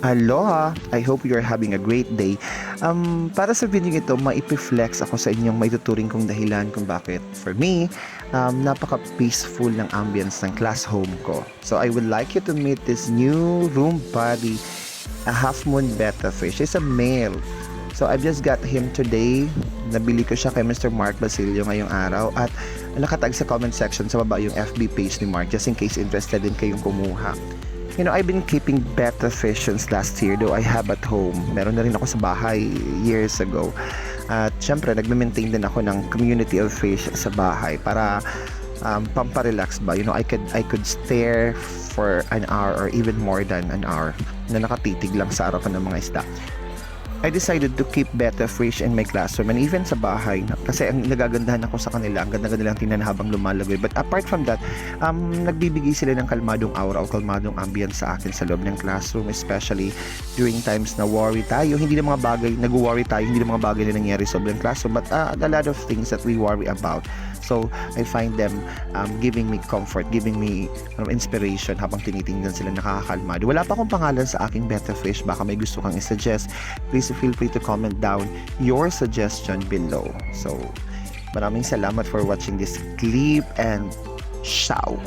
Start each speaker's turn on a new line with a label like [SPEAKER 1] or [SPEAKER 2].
[SPEAKER 1] Aloha! I hope you're having a great day. Para sa video ito, maipiflex ako sa inyong maituturing kong dahilan kung bakit, for me, napaka-peaceful ng ambience ng class home ko. So I would like you to meet this new room buddy, a half-moon betta fish. It's a male. So I just got him today. Nabili ko siya kay Mr. Mark Basilio ngayong araw at nakatag sa comment section sa baba yung FB page ni Mark just in case interested din kayong kumuha. You know, I've been keeping betta fish since last year, though I have at home. Meron na rin ako sa bahay years ago. At syempre, nagme-maintain din ako ng community of fish sa bahay para pamparelax ba. You know, I could stare for an hour or even more than an hour na nakatitig lang sa harapan ng mga isda. I decided to keep betta fish in my classroom and even sa bahay kasi ang nagagandahan ako sa kanila, ang ganda-ganda lang tingnan habang lumalagoy. But apart from that, nagbibigay sila ng kalmadong aura o kalmadong ambience sa akin sa loob ng classroom, especially during times na worry tayo. Hindi na mga bagay, nag-worry tayo, hindi na mga bagay na nangyari sa loob ng classroom, but a lot of things that we worry about. So, I find them giving me comfort, giving me inspiration habang tinitingnan sila nakakakalmado. Wala pa akong pangalan sa aking betta fish. Baka may gusto kang isuggest. Please feel free to comment down your suggestion below. So, maraming salamat for watching this clip and ciao!